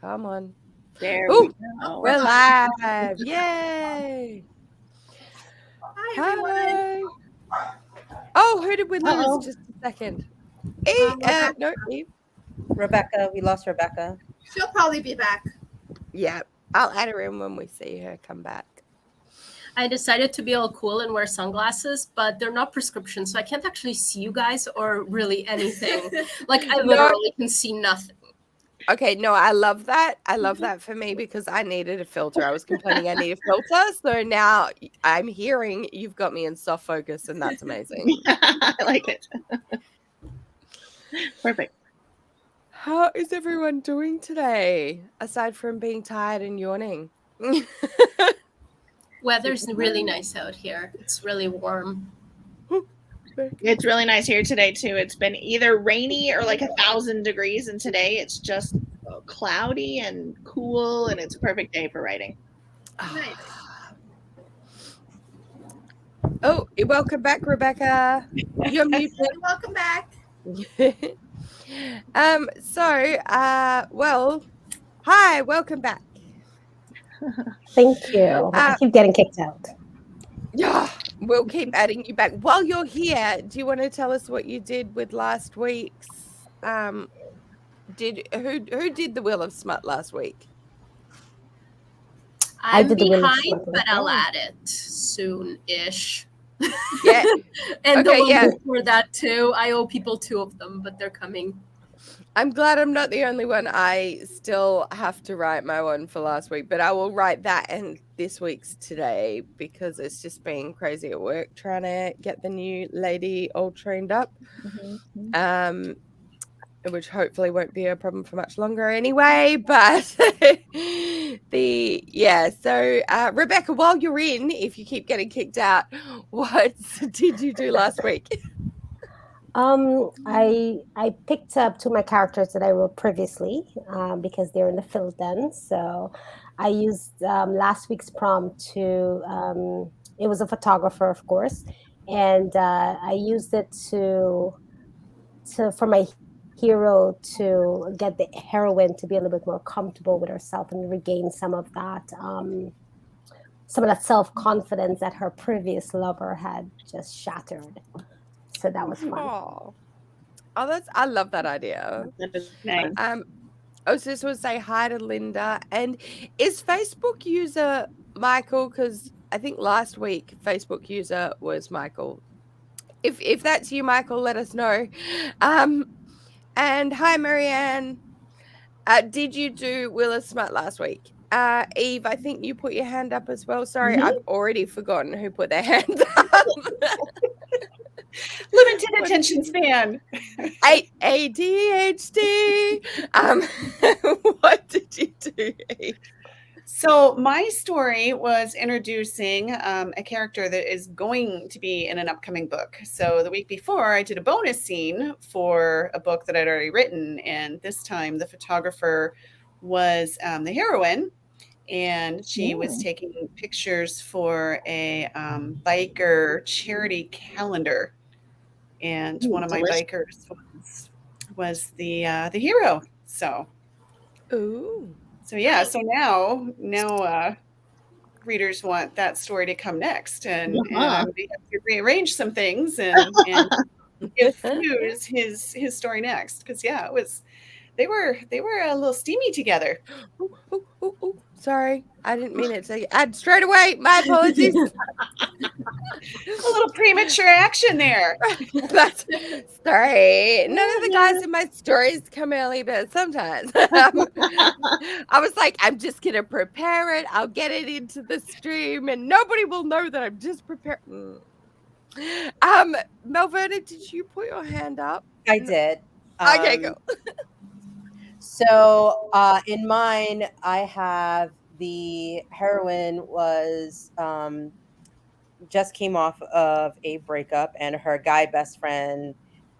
Come on. There we Ooh, go. we're live. Yay. Hi, everyone. Hi. Oh, who did we lose? Uh-oh. Just a second. Rebecca. No, Eve. Rebecca, we lost Rebecca. She'll probably be back. Yeah, I'll add her in when we see her come back. I decided to be all cool and wear sunglasses, but they're not prescription, so I can't actually see you guys or really anything. Like, I literally can see nothing. Okay, no, I love that. I love that for me because I needed a filter. I was complaining I need a filter. So now I'm hearing you've got me in soft focus, and that's amazing. I like it. Perfect. How is everyone doing today, aside from being tired and yawning? Weather's really nice out here. It's really warm. It's really nice here today, too. It's been either rainy or like 1,000 degrees, and today it's just cloudy and cool, and it's a perfect day for writing. Nice. Oh, welcome back, Rebecca. You're muted. Welcome back. Well, hi, welcome back. Thank you. I keep getting kicked out. Yeah, we'll keep adding you back. While you're here, do you want to tell us what you did with last week's? Who did the Wheel of Smut last week? I'm did the Wheel of behind, Smut but as I'll well. add it soon-ish. Yeah. And Okay, the one yeah. before that too. I owe people 2 of them, but they're coming. I'm glad I'm not the only one. I still have to write my one for last week, but I will write that and this week's today because it's just been crazy at work trying to get the new lady all trained up. Which hopefully won't be a problem for much longer anyway. But so Rebecca, while you're in, if you keep getting kicked out, what did you do last week? I picked up 2 of my characters that I wrote previously because they're in the field then. So I used last week's prompt to it was a photographer, of course, and I used it for my hero to get the heroine to be a little bit more comfortable with herself and regain some of that self-confidence that her previous lover had just shattered. So that was fun. Oh, I love that idea. That is nice. I was just want to say hi to Linda. And is Facebook user Michael? Because I think last week Facebook user was Michael. If that's you, Michael, let us know. And hi, Marianne. Did you do Wheel of Smut last week? Eve, I think you put your hand up as well. Sorry, I've already forgotten who put their hand up. Limited attention span. ADHD. What did you do, Eve? So my story was introducing a character that is going to be in an upcoming book. So the week before, I did a bonus scene for a book that I'd already written, and this time the photographer was the heroine, and she was taking pictures for a biker charity calendar, and one of my bikers was the hero. So. Ooh. So yeah, so now readers want that story to come next, and we have to rearrange some things and infuse his story next, because they were a little steamy together. Ooh. Sorry, I didn't mean it to add straight away. My apologies. A little premature action there. That's sorry. None of the guys in my stories come early, but sometimes I was like, I'm just gonna prepare it. I'll get it into the stream, and nobody will know that I'm just preparing. Melverna, did you put your hand up? I did. Okay, go. So in mine, I have the heroine was just came off of a breakup, and her guy best friend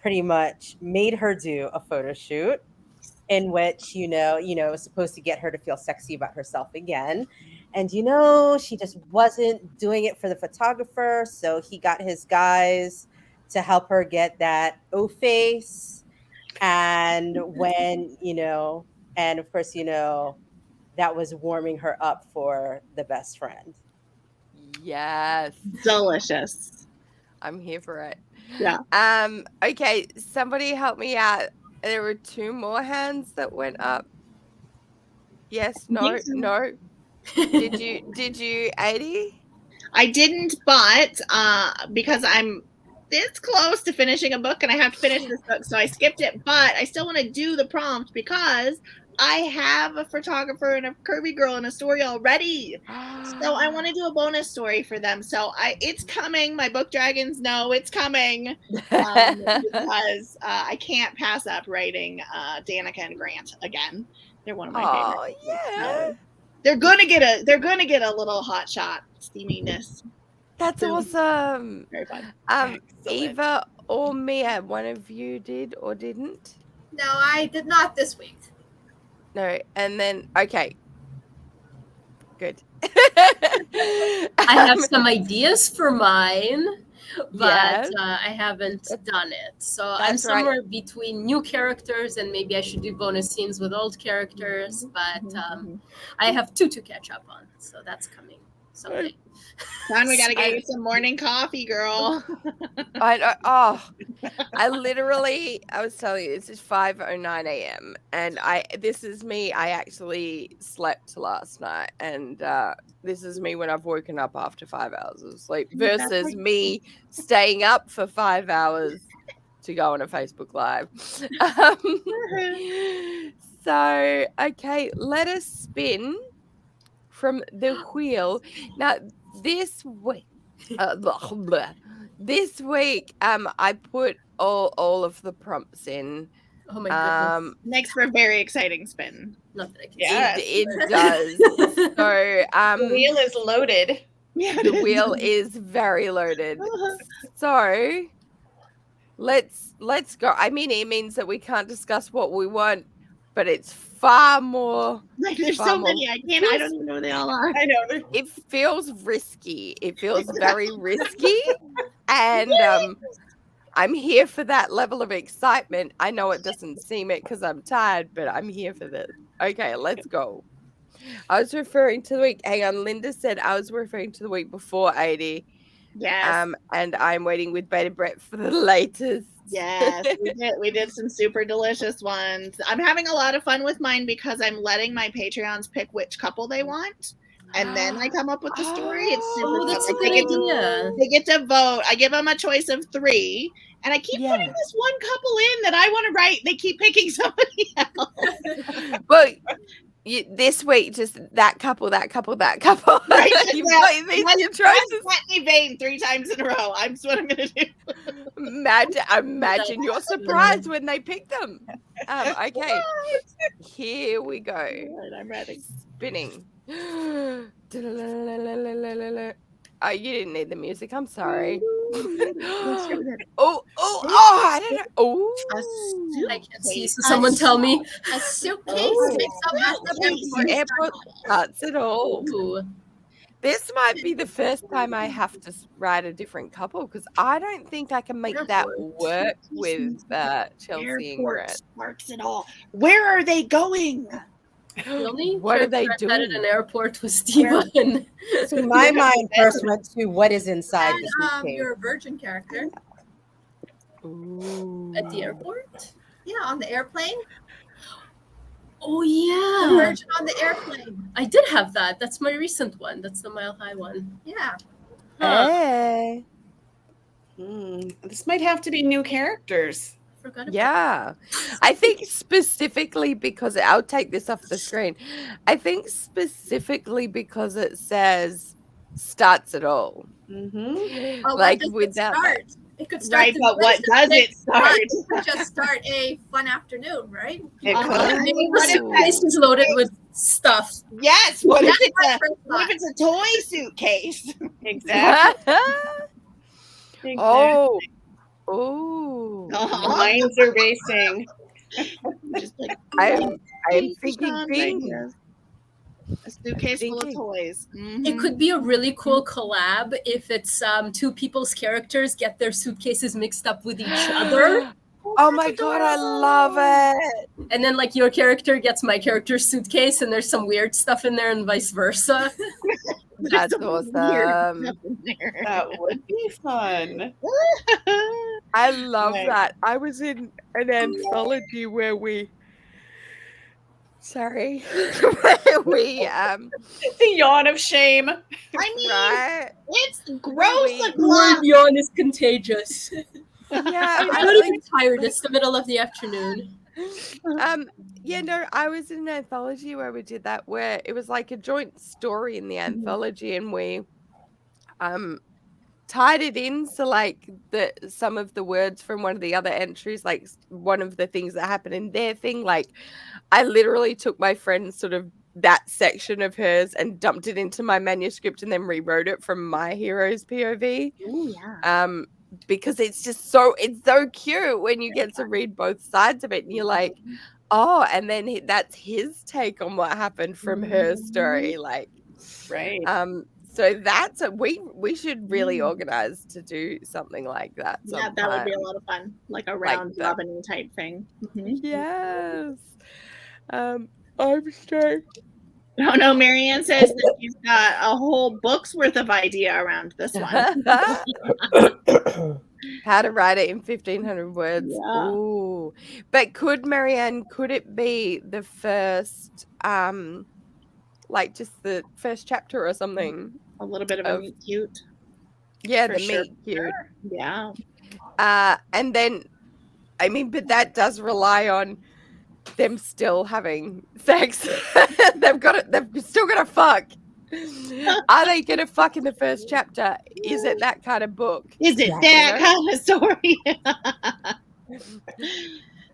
pretty much made her do a photo shoot in which was supposed to get her to feel sexy about herself again. And she just wasn't doing it for the photographer, so he got his guys to help her get that O face. And when And of course, that was warming her up for the best friend. Yes. Delicious. I'm here for it. Yeah. Okay, somebody help me out. There were 2 more hands that went up. Yes, I no, think so. no. Did you 80? I didn't, but because I'm this close to finishing a book and I have to finish this book, so I skipped it. But I still want to do the prompt because I have a photographer and a curvy girl in a story already. So I want to do a bonus story for them. So it's coming. My book dragons know it's coming because I can't pass up writing Danica and Grant again. They're one of my favorites. Oh, yeah. So they're gonna get a little hot shot steaminess. That's So, awesome. very fun. Excellent. Eva or Mia, one of you did or didn't? No, I did not this week. No, and then okay. Good. I have some ideas for mine, but Yes. I haven't done it. So I'm That's right. somewhere between new characters and maybe I should do bonus scenes with old characters. But I have 2 to catch up on, so that's coming someday. Don, we gotta get you some morning coffee, girl. I know. Oh, I was telling you, this is 5:09 a.m. and this is me. I actually slept last night, and this is me when I've woken up after 5 hours of sleep versus me staying up for 5 hours to go on a Facebook Live. So, okay, let us spin from the wheel. Now, this week, I put all of the prompts in. Oh my goodness. Makes for a very exciting spin. Not that I can Yes. It does. So, The wheel is loaded. Yeah, the wheel is very loaded. So, let's go. I mean, it means that we can't discuss what we want, but it's far more. Like there's so many. I don't even know who they all are. I know. It feels risky. It feels very risky, and I'm here for that level of excitement. I know it doesn't seem it because I'm tired, but I'm here for this. Okay, let's go. I was referring to the week. Hang on, Linda said I was referring to the week before 80. Yes. And I'm waiting with bated breath for the latest. Yes, we did some super delicious ones. I'm having a lot of fun with mine because I'm letting my Patreons pick which couple they want. And then I come up with the story. It's super fun. that's a Like, good idea. they get to vote. I give them a choice of 3. And I keep putting this one couple in that I want to write. They keep picking somebody else. But this week, just that couple. Right, You've got your choices. Whitney Vane 3 times in a row. That's what I'm going to do. Imagine your surprise when they pick them. Okay, here we go. Right, I'm ready. Spinning. Oh, you didn't need the music. I'm sorry. Oh, I don't know. Oh, I can't see. So someone tell me. A suitcase makes up the airport starts it all. Ooh. This might be the first time I have to write a different couple because I don't think I can make that work with Chelsea and Grant. Sparks it all. Where are they going? Really? What are they At doing? an airport with Steven. So my mind first went to what is inside the And suitcase. your virgin character. Ooh. At the airport? Yeah, on the airplane. Oh The yeah. virgin on the airplane. I did have that. That's my recent one. That's the Mile High one. Yeah. Huh. Hey. This might have to be new characters. Forgot about Yeah. I think specifically because I'll take this off the screen. I think specifically because it says starts it all. Mm-hmm. Oh, Like what does it without start? It could start. Right, but what delicious does it things. start? It could just start a fun afternoon, right? It could. Maybe What the if suitcase is loaded with stuff. Yes. What if That's my it's first what if it's a toy suitcase? Exactly. Oh. Oh. Uh-huh. Minds are racing. Just like I'm Thank you, thinking Sean, pink. right here. A suitcase full of Thinking. toys. It could be a really cool collab if it's 2 people's characters get their suitcases mixed up with each other. Oh my god, I love it. And then like your character gets my character's suitcase, and there's some weird stuff in there, and vice versa. That's Some weird awesome. stuff in there. That would be fun. I love Right. that. I was in an anthology where we sorry. where we The yawn of shame. I mean, right. it's gross. We- The plot. Yawn is contagious. Yeah, I'm I not like even tired. It's the middle of the afternoon. yeah, no, I was in an anthology where we did that, where it was like a joint story in the anthology, and we tied it in, so like some of the words from one of the other entries, like one of the things that happened in their thing, like I literally took my friend's sort of that section of hers and dumped it into my manuscript and then rewrote it from my hero's POV. Oh yeah. Because it's so cute when you get to read both sides of it, and you're like, oh, and then that's his take on what happened from her story, like, Right. so that's we should really organize to do something like that. Yeah, that would be a sometime. lot of fun, like a round that. robin type thing. Mhm. Yes. I'm so Oh no, Marianne says that she's got a whole book's worth of idea around this one. How to write it in 1,500 words. Yeah. Ooh. But could it be the first, like just the first chapter or something? A little bit of a meet cute. Yeah, For the sure. meet cute. Yeah. And then, I mean, but that does rely on them still having sex. They've still got to fuck. Are they gonna fuck in the first chapter? Is it that kind of book? Is it Yeah. that kind of story?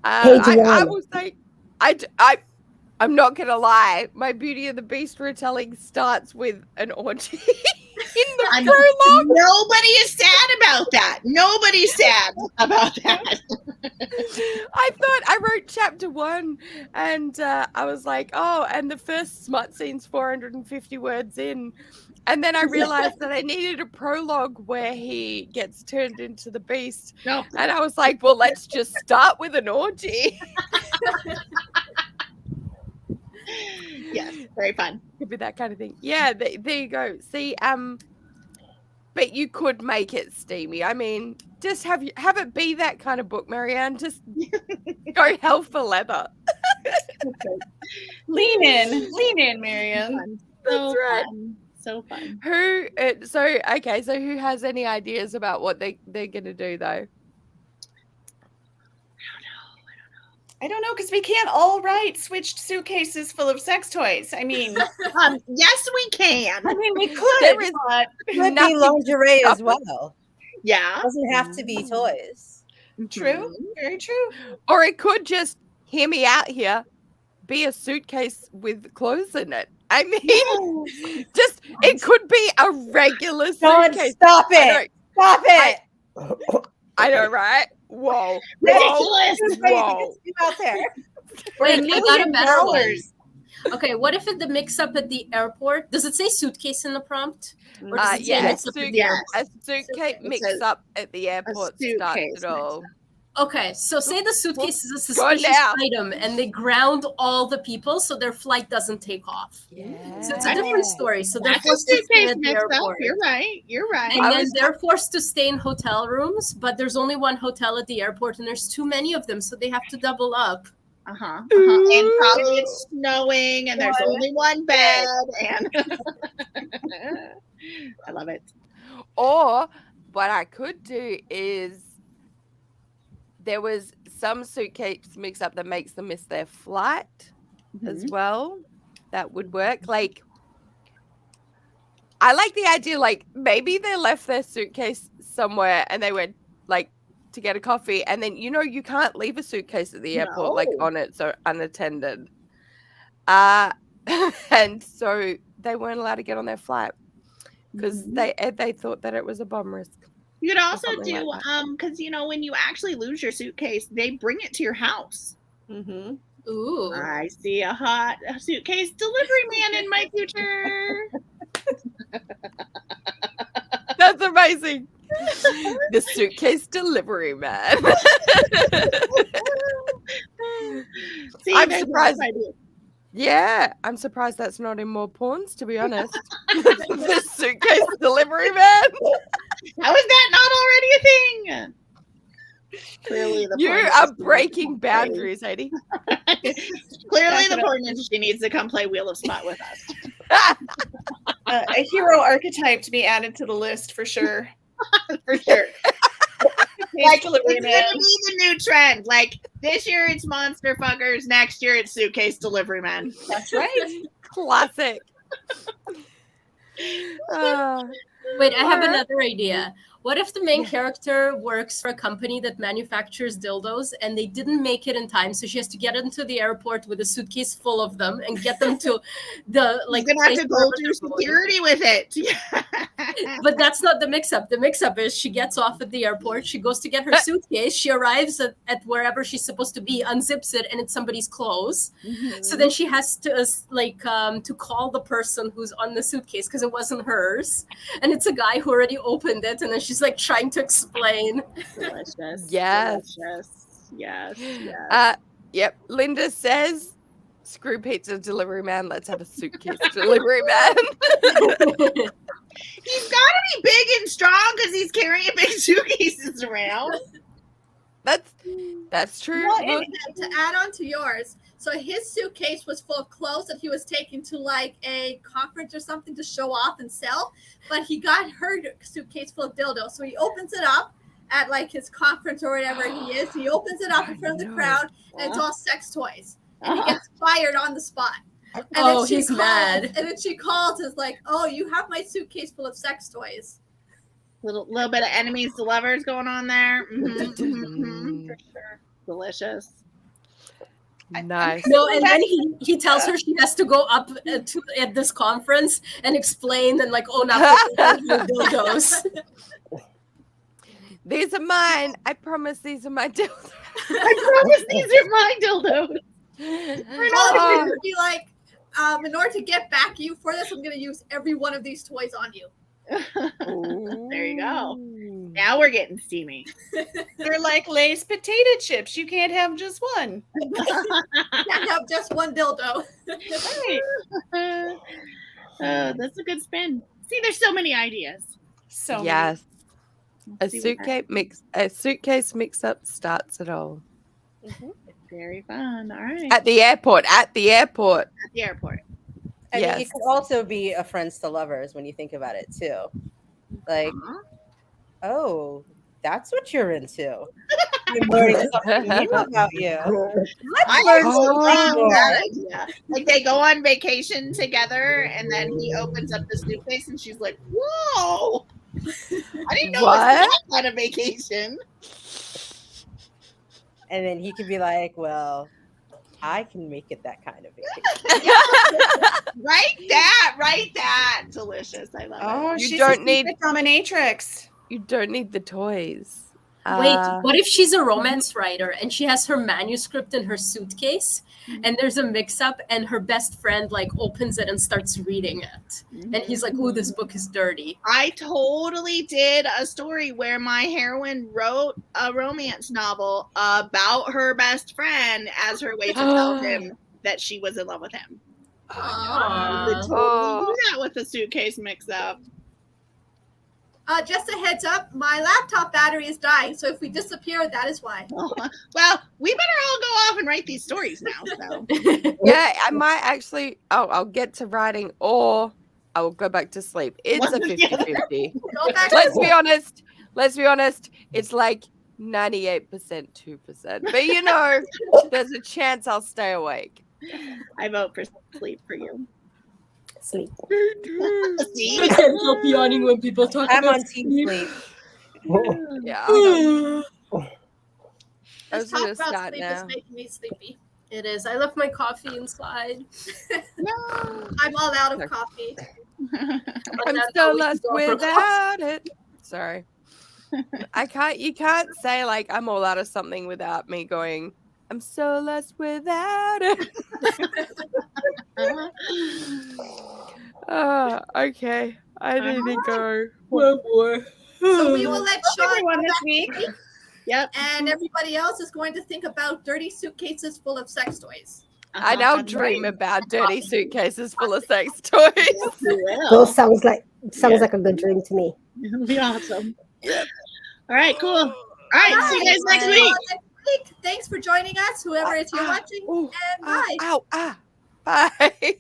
I will say, I'm not gonna lie. My Beauty and the Beast retelling starts with an orgy in the prologue. Nobody is sad about that. Nobody's sad about that. I thought I wrote chapter 1, and I was like, oh, and the first smut scene's 450 words in. And then I realized that I needed a prologue where he gets turned into the beast. No. And I was like, well, let's just start with an orgy. Yes, very fun. Could be that kind of thing. Yeah, there you go. See, but you could make it steamy. I mean, just have it be that kind of book, Marianne. Just go hell for leather. Lean in, Marianne. So That's right. fun. So fun. So who has any ideas about what they're gonna do though? I don't know, because we can't all write switched suitcases full of sex toys. I mean, Yes, we can. we could, There is but Could be nothing lingerie to as stop well. Yeah. Doesn't have to be toys. true, very true. Or it could just, hear me out here, be a suitcase with clothes in it. I mean, just it could be a regular Dawn, suitcase. stop it! Stop it! I know, right? Whoa. Ridiculous. It's crazy. Whoa. It's out there. Wait, I got a better one. $1,000,000. Okay, what if it the mix up at the airport? Does it say suitcase in the prompt? Or does it say Yeah, mix up at the Yes. airport? a suitcase It mix says up at the airport starts suitcase it all. Okay, so say the suitcase is a Go on suspicious now. item and they ground all the people so their flight doesn't take off. Yeah. So it's a different story. So they're That's a forced to stay suitcase at the mix up. airport. You're right. You're right. And then they're forced to stay in hotel rooms, but there's only one hotel at the airport and there's too many of them, so they have to double up. And probably it's snowing and there's only one bed and I love it. Or what I could do is there was some suitcase mix up that makes them miss their flight as well. That would work. Like, I like the idea, like, maybe they left their suitcase somewhere and they went, like, to get a coffee. And then, you can't leave a suitcase at the airport, like, No. on it, so unattended. And so they weren't allowed to get on their flight because they thought that it was a bomb risk. You could also something do like that. because when you actually lose your suitcase, they bring it to your house. Mm-hmm. Ooh. I see a hot suitcase delivery man in my future. That's amazing. The suitcase delivery man. See, I'm there's surprised. lots of ideas. Yeah, I'm surprised that's not in more porns, to be honest. The suitcase delivery man. How is that not already a thing? Clearly, the You porn are industry breaking needs to come boundaries, Heidi. play- Clearly, the Definitely. porn industry needs to come play Wheel of Smut with us. A hero archetype to be added to the list for sure. For sure. Like, It's gonna be the new trend. Like this year it's monster fuckers, next year it's suitcase delivery men. That's right. Classic. Wait, I have another idea. What if the main character works for a company that manufactures dildos and they didn't make it in time, so she has to get into the airport with a suitcase full of them and get them to the Like like gonna have place to go wherever through they're going. security with it. But that's not the mix-up. The mix-up is she gets off at the airport, she goes to get her suitcase, she arrives at wherever she's supposed to be, unzips it, and it's somebody's clothes. So then she has to to call the person who's on the suitcase because it wasn't hers, and it's a guy who already opened it, and then she's like trying to explain. Delicious. Yes. Delicious. Yes. Yep. Linda says, screw pizza delivery man. Let's have a suitcase delivery man. He's gotta be big and strong because he's carrying big suitcases around. That's true. Well, Look, And to add on to yours, so his suitcase was full of clothes that he was taking to like a conference or something to show off and sell, but he got her suitcase full of dildos. So he opens it up at like his conference or whatever he is. He opens it up in front of the crowd, and it's all sex toys. And he gets fired on the spot. And Oh, then she he's calls, mad. And then she calls and is like, "Oh, you have my suitcase full of sex toys." Little bit of enemies to lovers going on there. For sure. Delicious. nice. No, and then he tells her she has to go up at this conference and explain and like own up to her dildos. These are mine. I promise these are my dildos. I promise these are my dildos. Well, it would be like, in order to get back at you for this, I'm going to use every one of these toys on you. There you go. Now we're getting steamy. They're like Lay's potato chips. You can't have just one. Can't have just one dildo. That's a good spin. See, there's so many ideas. So Yes. A Let's see what suitcase mix up starts it all. Very fun. All right. At the airport. At the airport. I mean, Yes. it could also be a friends to lovers when you think about it too. Like, oh, that's what you're into. I'm learning something new about you. I learn love something that idea. Like they go on vacation together, and then he opens up the suitcase, and she's like, "Whoa! I didn't know it was on a vacation." And then he could be like, well, I can make it that kind of vacation. Write that. Delicious. I love Oh, You she's don't a need- secret dominatrix. You don't need the toys. Wait, what if she's a romance writer and she has her manuscript in her suitcase and there's a mix-up and her best friend like opens it and starts reading it and he's like, "Ooh, this book is dirty." I totally did a story where my heroine wrote a romance novel about her best friend as her way to tell him that she was in love with him. I could totally do that with a suitcase mix-up. Just a heads up, my laptop battery is dying, so if we disappear, that is why. Well, we better all go off and write these stories now. So. Yeah, I might actually. Oh, I'll get to writing, or I will go back to sleep. It's One a or the other. 50-50. Go back Let's to be honest. Let's be honest. It's like 98%, 2%. But you know, there's a chance I'll stay awake. I vote for sleep for you. Sleep. See? I can't help yawning when people talk I'm about on team sleep. Yeah. I was Just talk gonna about start sleep now. is making me sleepy. It is. I left my coffee inside. I'm all out of coffee. I'm so lost without it. Sorry. You can't say like I'm all out of something without me going, I'm so lost without it. Okay. I need to go. Oh boy. So we will let Sean everyone go this back week. to sleep, Yep. and everybody else is going to think about dirty suitcases full of sex toys. I now That's dream right. about dirty suitcases full of sex toys. You will. Those sounds like Yeah. like a good dream to me. It'll be awesome. Yep. All right, cool. All right, see you guys next See you week. all next week. Thanks for joining us, whoever is here watching, Ooh, and bye. ow, ah, bye.